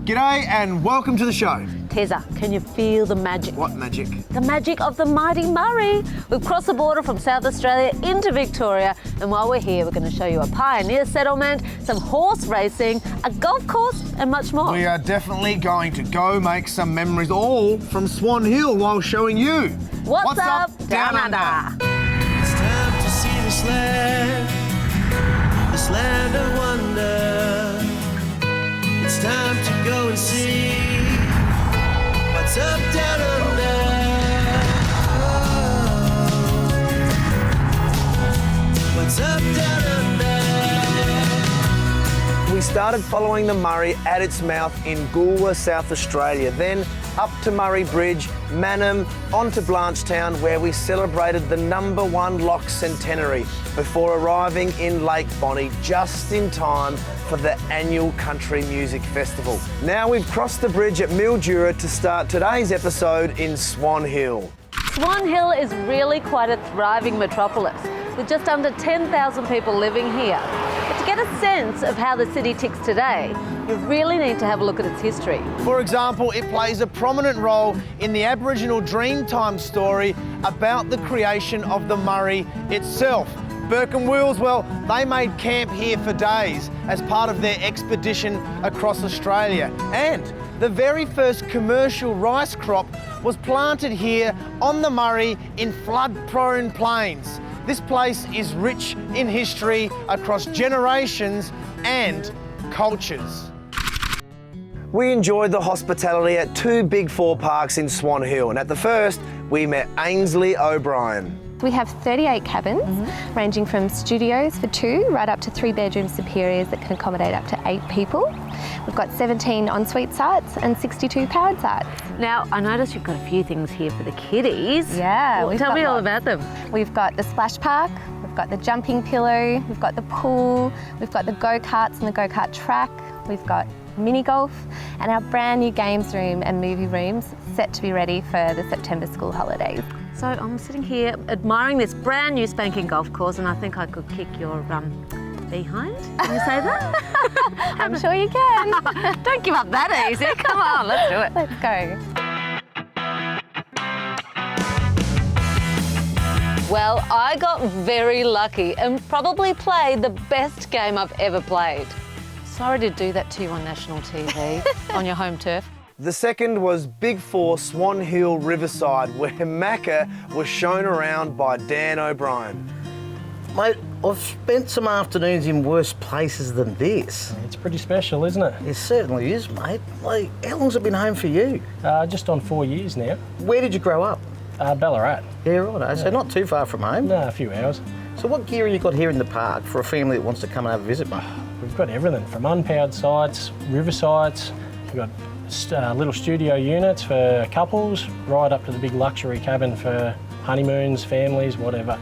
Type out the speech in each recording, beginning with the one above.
G'day and welcome to the show. Teza, can you feel the magic? What magic? The magic of the mighty Murray. We've crossed the border from South Australia into Victoria, and while we're here, we're going to show you a pioneer settlement, some horse racing, a golf course, and much more. We are definitely going to go make some memories, all from Swan Hill, while showing you. What's up, Downunder? It's time to see this land of wonder. It's time to go and see what's up down under. Oh, what's up down under? We started following the Murray at its mouth in Goolwa, South Australia, then up to Murray Bridge, Mannum, on to Blanchetown, where we celebrated the #1 lock centenary before arriving in Lake Bonnie just in time for the annual Country Music Festival. Now we've crossed the bridge at Mildura to start today's episode in Swan Hill. Swan Hill is really quite a thriving metropolis, with just under 10,000 people living here. But to get a sense of how the city ticks today, you really need to have a look at its history. For example, it plays a prominent role in the Aboriginal Dreamtime story about the creation of the Murray itself. Burke and Wills, well, they made camp here for days as part of their expedition across Australia. And the very first commercial rice crop was planted here on the Murray in flood-prone plains. This place is rich in history across generations and cultures. We enjoyed the hospitality at two Big Four parks in Swan Hill, and at the first, we met Ainsley O'Brien. We have 38 cabins, ranging from studios for 2 right up to 3-bedroom superiors that can accommodate up to 8 people. We've got 17 ensuite sites and 62 powered sites. Now, I noticed you've got a few things here for the kiddies. Yeah. Well, tell me all about them. We've got the splash park, we've got the jumping pillow, we've got the pool, we've got the go-karts and the go-kart track, we've got mini golf, and our brand new games room and movie rooms set to be ready for the September school holidays. So I'm sitting here admiring this brand new spanking golf course, and I think I could kick your behind. Can you say that? I'm sure you can. Don't give up that easy. Come on, let's do it. Let's go. Well, I got very lucky and probably played the best game I've ever played. Sorry to do that to you on national TV, on your home turf. The second was Big Four Swan Hill Riverside, where Macca was shown around by Dan O'Brien. Mate, I've spent some afternoons in worse places than this. It's pretty special, isn't it? It certainly is, mate. Like, how long's it been home for you? Just on 4 years now. Where did you grow up? Ballarat. Yeah, right. So not too far from home. No, a few hours. So what gear have you got here in the park for a family that wants to come and have a visit, mate? We've got everything from unpowered sites, river sites, we've got little studio units for couples, right up to the big luxury cabin for honeymoons, families, whatever.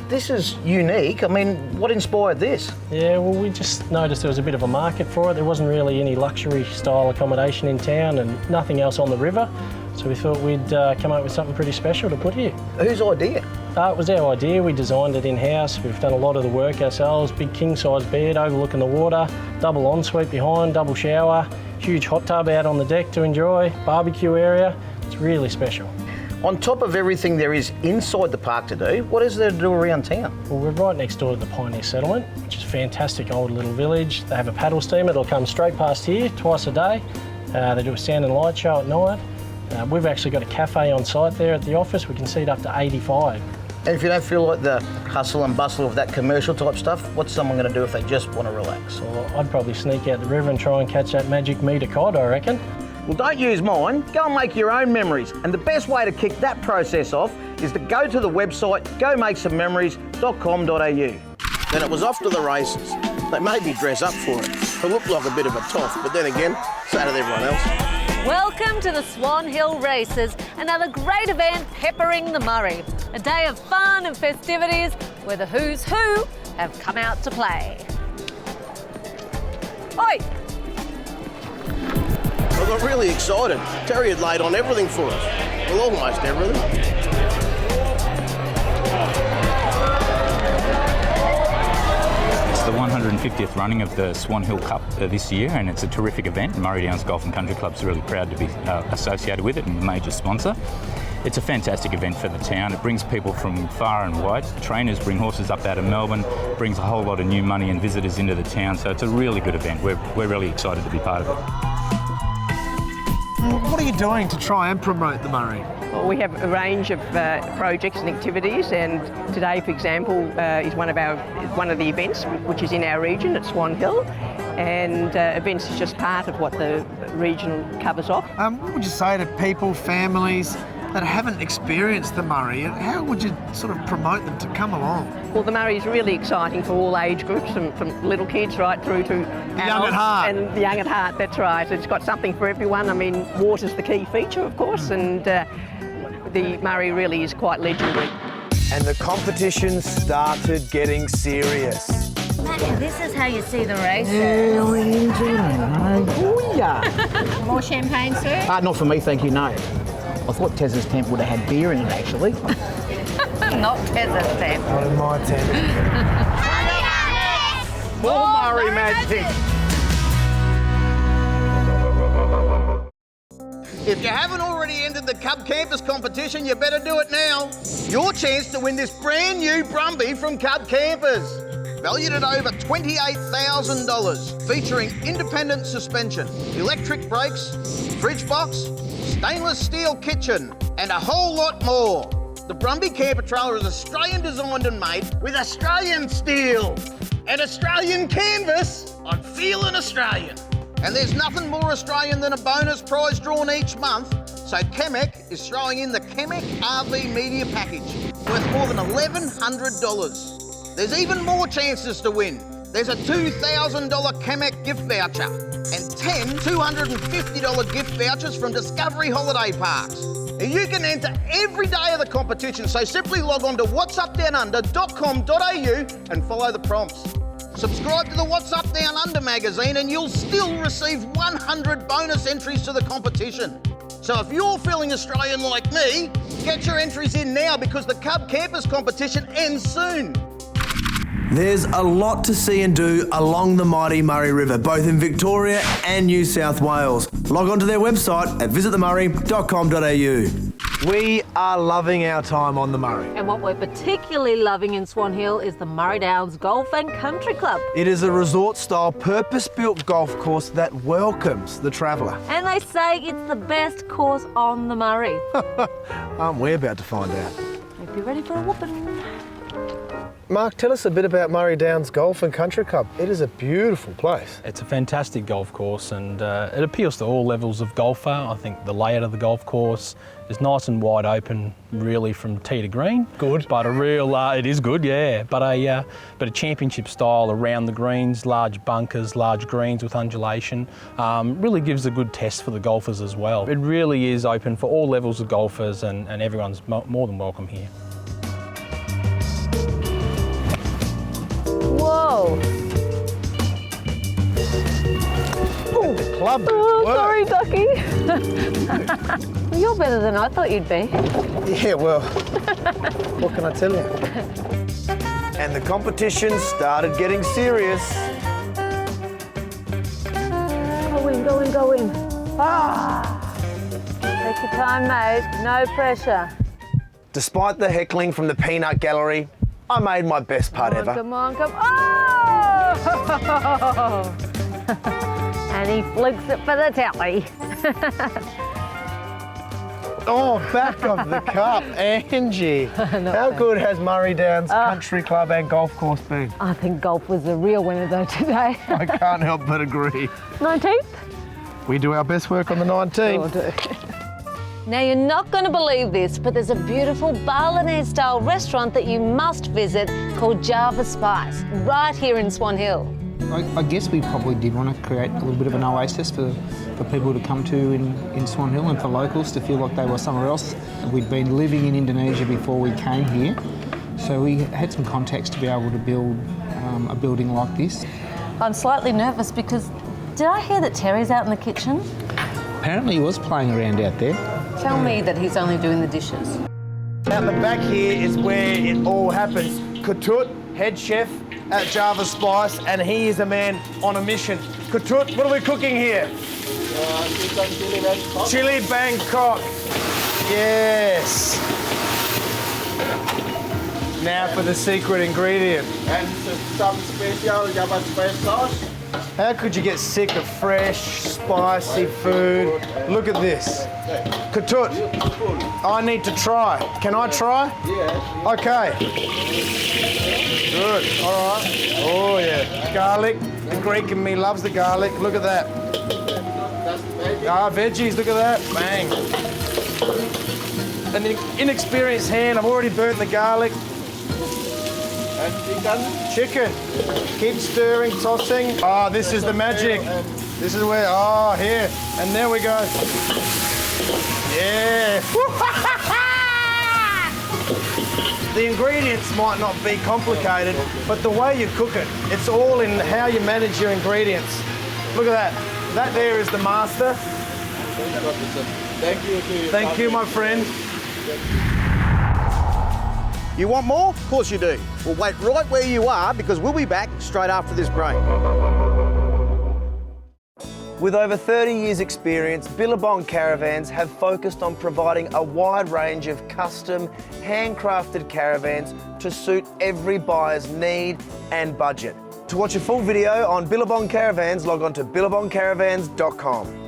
This is unique. I mean, what inspired this? Yeah, well, we just noticed there was a bit of a market for it. There wasn't really any luxury style accommodation in town and nothing else on the river. So we thought we'd come up with something pretty special to put here. Whose idea? It was our idea. We designed it in-house. We've done a lot of the work ourselves. Big king-size bed overlooking the water, double ensuite behind, double shower, huge hot tub out on the deck to enjoy, barbecue area. It's really special. On top of everything there is inside the park to do, what is there to do around town? Well, we're right next door to the Pioneer Settlement, which is a fantastic old little village. They have a paddle steamer that'll come straight past here twice a day. They do a sound and light show at night. We've actually got a cafe on site there at the office. We can seat up to 85. And if you don't feel like the hustle and bustle of that commercial type stuff, what's someone going to do if they just want to relax? Well, I'd probably sneak out the river and try and catch that magic meter cod, I reckon. Well, don't use mine. Go and make your own memories. And the best way to kick that process off is to go to the website gomakesomememories.com.au. Then it was off to the races. They made me dress up for it. I looked like a bit of a toff, but then again, so did everyone else. Welcome to the Swan Hill Races, another great event peppering the Murray. A day of fun and festivities where the who's who have come out to play. Oi! I got really excited. Terry had laid on everything for us. Well, almost everything. the 150th running of the Swan Hill Cup this year, and it's a terrific event. Murray Downs Golf and Country Club's really proud to be associated with it and a major sponsor. It's a fantastic event for the town. It brings people from far and wide. Trainers bring horses up out of Melbourne, brings a whole lot of new money and visitors into the town, so it's a really good event. We're really excited to be part of it. What are you doing to try and promote the Murray? Well, we have a range of projects and activities, and today, for example, is one of the events which is in our region at Swan Hill, and events is just part of what the region covers off. What would you say to people, families that haven't experienced the Murray? How would you sort of promote them to come along? Well, the Murray is really exciting for all age groups, from little kids right through to young at heart. And the young at heart, that's right. It's got something for everyone. I mean, water's the key feature, of course, and the Murray really is quite legendary. And the competition started getting serious. This is how you see the race. More champagne, sir? Not for me, thank you, no. I thought Tez's tent would have had beer in it, actually. Not Tez's tent. Not in my tent. More Murray magic. If you haven't already entered the Cub Campers competition, you better do it now. Your chance to win this brand new Brumby from Cub Campers. Valued at over $28,000, featuring independent suspension, electric brakes, fridge box, stainless steel kitchen, and a whole lot more. The Brumby camper trailer is Australian designed and made with Australian steel and Australian canvas. I'm feeling Australian. And there's nothing more Australian than a bonus prize drawn each month, so Chemek is throwing in the Chemek RV Media Package, worth more than $1,100. There's even more chances to win. There's a $2,000 Chemek gift voucher and 10 $250 gift vouchers from Discovery Holiday Parks. And you can enter every day of the competition, so simply log on to whatsupdownunder.com.au and follow the prompts. Subscribe to the What's Up Down Under magazine and you'll still receive 100 bonus entries to the competition. So if you're feeling Australian like me, get your entries in now because the Cub Campers competition ends soon. There's a lot to see and do along the mighty Murray River, both in Victoria and New South Wales. Log on to their website at visitthemurray.com.au. We are loving our time on the Murray. And what we're particularly loving in Swan Hill is the Murray Downs Golf and Country Club. It is a resort-style, purpose-built golf course that welcomes the traveller. And they say it's the best course on the Murray. Aren't we about to find out? Hope you're ready for a whooping. Mark, tell us a bit about Murray Downs Golf and Country Club. It is a beautiful place. It's a fantastic golf course and it appeals to all levels of golfer. I think the layout of the golf course is nice and wide open, really from tee to green. Good. But a real, it is good, yeah. But a championship style around the greens, large bunkers, large greens with undulation, really gives a good test for the golfers as well. It really is open for all levels of golfers and everyone's more than welcome here. Whoa. The club Sorry, Ducky. Well, you're better than I thought you'd be. Yeah, well, what can I tell you? And the competition started getting serious. Go in. Ah. Take your time, mate. No pressure. Despite the heckling from the peanut gallery, I made my best putt ever. Come on. Oh! And he flukes it for the tally. Oh, back of the cup, Angie. How good has Murray Downs Country Club and Golf Course been? I think golf was the real winner though today. I can't help but agree. 19th? We do our best work on the 19th. Sure do. Now, you're not going to believe this, but there's a beautiful Balinese-style restaurant that you must visit called Java Spice, right here in Swan Hill. I guess we probably did want to create a little bit of an oasis for people to come to in Swan Hill and for locals to feel like they were somewhere else. We'd been living in Indonesia before we came here, so we had some contacts to be able to build a building like this. I'm slightly nervous because did I hear that Terry's out in the kitchen? Apparently he was playing around out there. Tell me that he's only doing the dishes. Out the back here is where it all happens. Kutut, head chef, at Java Spice, and he is a man on a mission. Katut, what are we cooking here? Chili Bangkok. Yes. Now for the secret ingredient. And some special Java Spice sauce. How could you get sick of fresh, spicy food? Look at this. Katut, I need to try. Can I try? Yeah. Okay. Good, all right. Oh yeah, garlic. The Greek in me loves the garlic. Look at that. Ah, veggies, look at that. Bang. An inexperienced hand, I've already burnt the garlic. And Chicken. Keep stirring, tossing. Ah, this is the magic. This is where, here. And there we go. Yeah. The ingredients might not be complicated, but the way you cook it, it's all in how you manage your ingredients. Look at that. That there is the master. Thank you. Thank you, my friend. You want more? Of course you do. Well, wait right where you are because we'll be back straight after this break. With over 30 years' experience, Billabong Caravans have focused on providing a wide range of custom, handcrafted caravans to suit every buyer's need and budget. To watch a full video on Billabong Caravans, log on to billabongcaravans.com.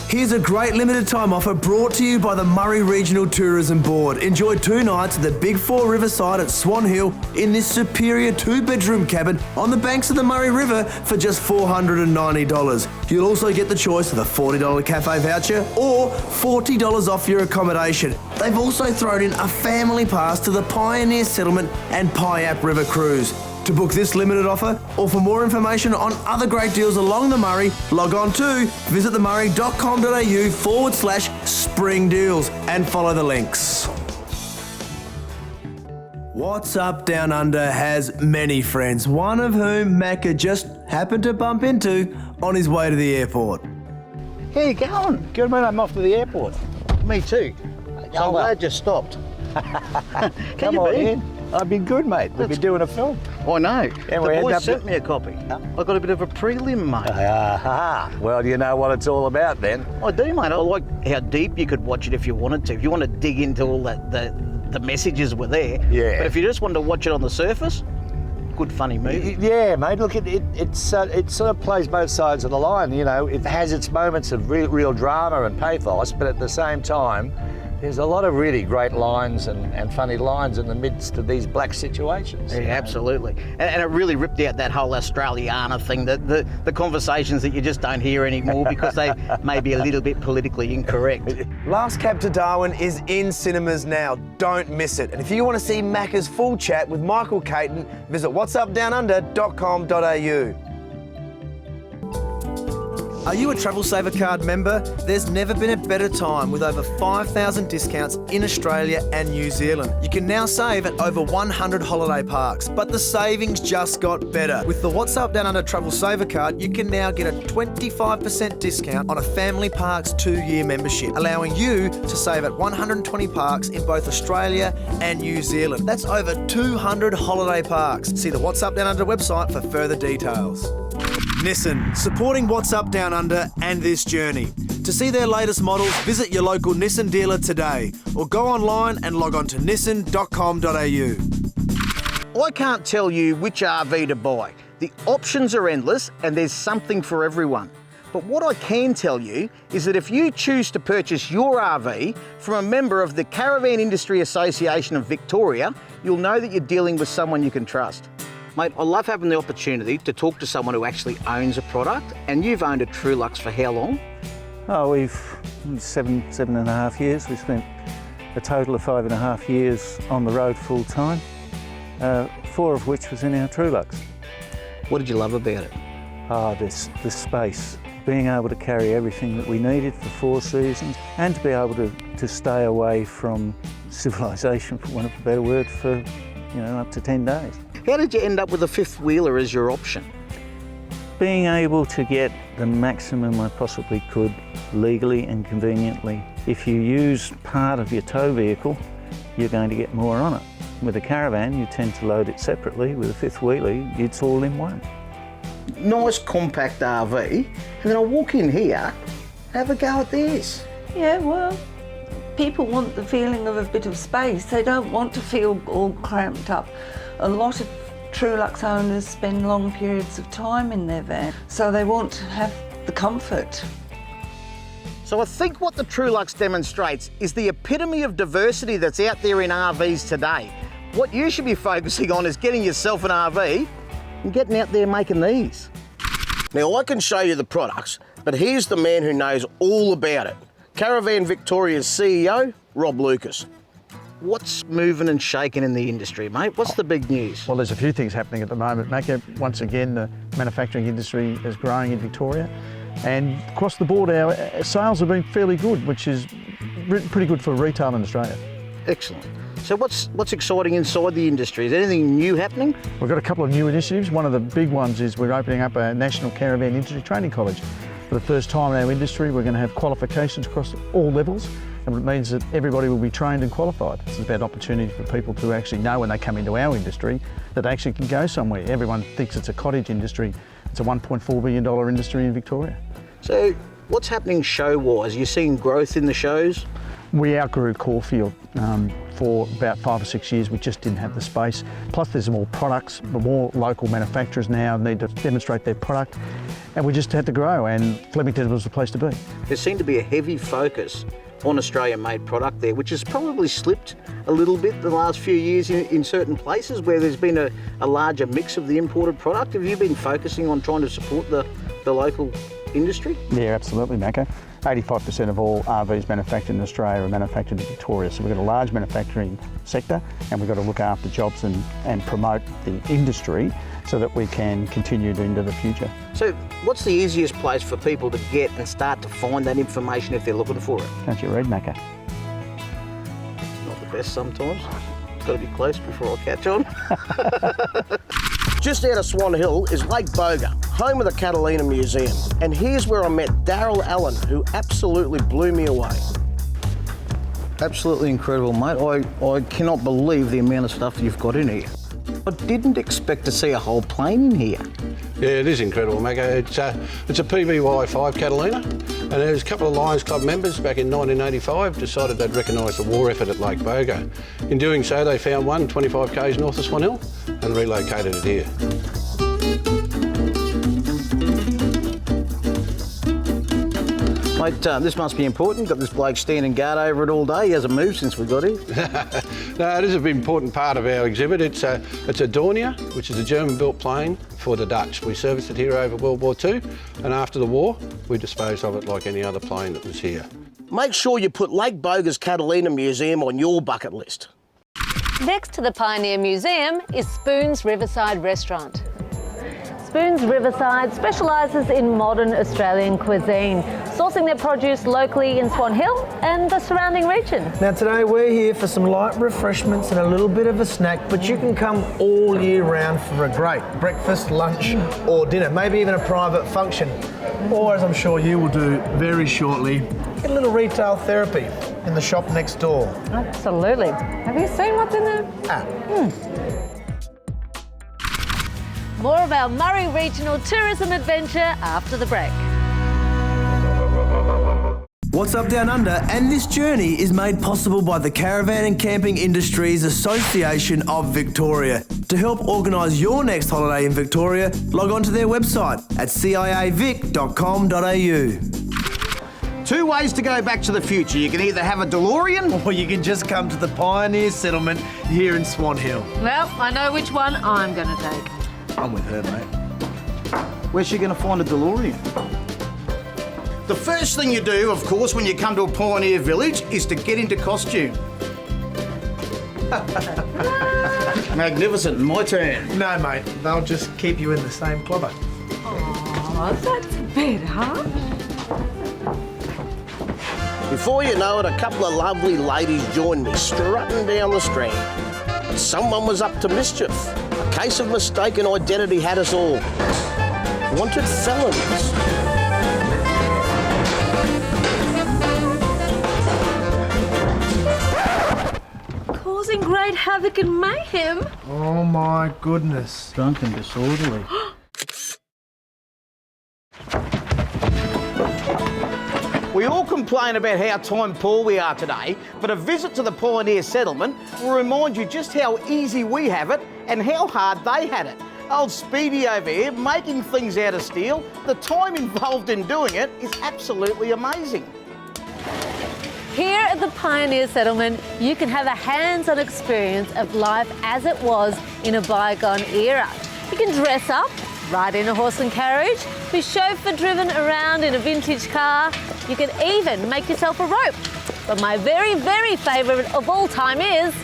Here's a great limited time offer brought to you by the Murray Regional Tourism Board. Enjoy 2 nights at the Big 4 Riverside at Swan Hill in this superior 2-bedroom cabin on the banks of the Murray River for just $490. You'll also get the choice of a $40 cafe voucher or $40 off your accommodation. They've also thrown in a family pass to the Pioneer Settlement and Piap River Cruise. To book this limited offer or for more information on other great deals along the Murray, log on to visitthemurray.com.au/spring deals and follow the links. What's Up Down Under has many friends, one of whom Macca just happened to bump into on his way to the airport. How you going? Good, mate. I'm off to the airport. Me too. I'm glad you stopped. Come on in. I've been good, mate. We've been doing a film. I know. And the boys sent me a copy. I got a bit of a prelim, mate. Well, you know what it's all about then. I do, mate. I like how deep you could watch it if you wanted to. If you want to dig into all that, the messages were there. Yeah. But if you just wanted to watch it on the surface, good, funny movie. Yeah, mate. Look, it sort of plays both sides of the line. You know, it has its moments of real drama and pathos, but at the same time, there's a lot of really great lines and funny lines in the midst of these black situations. Yeah, absolutely. And it really ripped out that whole Australiana thing, the conversations that you just don't hear anymore because they may be a little bit politically incorrect. Last Cab to Darwin is in cinemas now. Don't miss it. And if you want to see Macca's full chat with Michael Caton, visit whatsupdownunder.com.au. Are you a Travel Saver Card member? There's never been a better time with over 5,000 discounts in Australia and New Zealand. You can now save at over 100 holiday parks, but the savings just got better. With the What's Up Down Under Travel Saver Card, you can now get a 25% discount on a Family Parks 2-year membership, allowing you to save at 120 parks in both Australia and New Zealand. That's over 200 holiday parks. See the What's Up Down Under website for further details. Nissan, supporting What's Up Down Under and this journey. To see their latest models, visit your local Nissan dealer today or go online and log on to nissan.com.au. I can't tell you which RV to buy. The options are endless and there's something for everyone. But what I can tell you is that if you choose to purchase your RV from a member of the Caravan Industry Association of Victoria, you'll know that you're dealing with someone you can trust. Mate, I love having the opportunity to talk to someone who actually owns a product, and you've owned a Trulux for how long? Oh, we've 7.5 years. We spent a total of 5.5 years on the road full time, 4 of which was in our Trulux. What did you love about it? This space, being able to carry everything that we needed for 4 seasons, and to be able to stay away from civilization, for want of a better word, for up to 10 days. How did you end up with a 5th wheeler as your option? Being able to get the maximum I possibly could legally and conveniently. If you use part of your tow vehicle, you're going to get more on it. With a caravan, you tend to load it separately. With a fifth wheelie, it's all in one. Nice compact RV, and then I walk in here, have a go at this. Yeah, well, people want the feeling of a bit of space. They don't want to feel all cramped up. A lot of Trulux owners spend long periods of time in their van, so they want to have the comfort. So I think what the Trulux demonstrates is the epitome of diversity that's out there in RVs today. What you should be focusing on is getting yourself an RV and getting out there making these. Now I can show you the products, but here's the man who knows all about it. Caravan Victoria's CEO, Rob Lucas. What's moving and shaking in the industry, mate? What's the big news? Well, there's a few things happening at the moment, Macca. Once again, the manufacturing industry is growing in Victoria, and across the board our sales have been fairly good, which is pretty good for retail in Australia. Excellent. So what's exciting inside the industry? Is there anything new happening? We've got a couple of new initiatives. One of the big ones is we're opening up a National Caravan Industry Training College. For the first time in our industry, we're going to have qualifications across all levels, and it means that everybody will be trained and qualified. It's about opportunity for people to actually know when they come into our industry that they actually can go somewhere. Everyone thinks it's a cottage industry. It's a $1.4 billion industry in Victoria. So what's happening show-wise? You're seeing growth in the shows? We outgrew Caulfield for about 5 or 6 years. We just didn't have the space. Plus there's more products, more local manufacturers now need to demonstrate their product, and we just had to grow, and Flemington was the place to be. There seemed to be a heavy focus on Australian-made product there, which has probably slipped a little bit the last few years in certain places where there's been a larger mix of the imported product. Have you been focusing on trying to support the local industry? Yeah, absolutely, Macca. 85% of all RVs manufactured in Australia are manufactured in Victoria. So we've got a large manufacturing sector, and we've got to look after jobs and promote the industry so that we can continue into the future. So what's the easiest place for people to get and start to find that information if they're looking for it? Can't you read, Macca? Not the best sometimes. It's got to be close before I catch on. Just out of Swan Hill is Lake Boga, home of the Catalina Museum. And here's where I met Daryl Allen, who absolutely blew me away. Absolutely incredible, mate. I cannot believe the amount of stuff you've got in here. I didn't expect to see a whole plane in here. Yeah, it is incredible, Maggo. It's a PBY5 Catalina, and there's a couple of Lions Club members back in 1985 decided they'd recognise the war effort at Lake Boga. In doing so, they found one 25 k's north of Swan Hill and relocated it here. Mate, this must be important. Got this bloke standing guard over it all day. He hasn't moved since we got here. No, it is an important part of our exhibit. It's a Dornier, which is a German-built plane for the Dutch. We serviced it here over World War II, and after the war, we disposed of it like any other plane that was here. Make sure you put Lake Boga's Catalina Museum on your bucket list. Next to the Pioneer Museum is Spoon's Riverside Restaurant. Spoon's Riverside specialises in modern Australian cuisine, sourcing their produce locally in Swan Hill and the surrounding region. Now today we're here for some light refreshments and a little bit of a snack, but you can come all year round for a great breakfast, lunch or dinner, maybe even a private function. Or, as I'm sure you will do very shortly, get a little retail therapy in the shop next door. Absolutely. Have you seen what's in there? More of our Murray Regional Tourism adventure after the break. What's up, Down Under? And this journey is made possible by the Caravan and Camping Industries Association of Victoria. To help organise your next holiday in Victoria, log on to their website at ciavic.com.au. 2 ways to go back to the future. You can either have a DeLorean or you can just come to the Pioneer Settlement here in Swan Hill. Well, I know which one I'm going to take. I'm with her, mate. Where's she going to find a DeLorean? The first thing you do, of course, when you come to a Pioneer Village is to get into costume. Magnificent, my turn. No, mate, they'll just keep you in the same clobber. Oh, that's a bit harsh. Before you know it, a couple of lovely ladies joined me, strutting down the Strand. Someone was up to mischief. A case of mistaken identity had us all. Wanted felons. Causing great havoc and mayhem. Oh my goodness. Drunk and disorderly. We all complain about how time poor we are today, but a visit to the pioneer settlement will remind you just how easy we have it and how hard they had it. Old Speedy over here making things out of steel, the time involved in doing it is absolutely amazing. Here at the Pioneer Settlement, you can have a hands-on experience of life as it was in a bygone era. You can dress up, ride in a horse and carriage, be chauffeur-driven around in a vintage car. You can even make yourself a rope. But my very, very favourite of all time is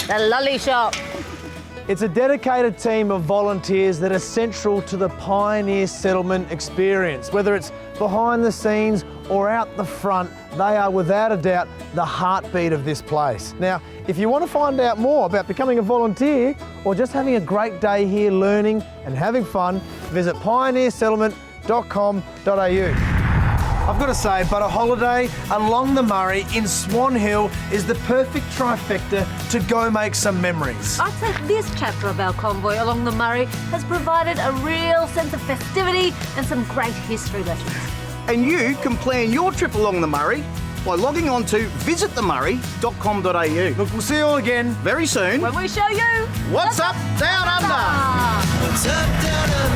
the lolly shop. It's a dedicated team of volunteers that are central to the Pioneer Settlement experience. Whether it's behind the scenes or out the front, they are without a doubt the heartbeat of this place. Now, if you want to find out more about becoming a volunteer or just having a great day here learning and having fun, visit pioneersettlement.com.au. I've got to say, but a holiday along the Murray in Swan Hill is the perfect trifecta to go make some memories. I'd say this chapter of our convoy along the Murray has provided a real sense of festivity and some great history lessons. And you can plan your trip along the Murray by logging on to visitthemurray.com.au. Look, we'll see you all again very soon when we show you what's up down under. What's up down under?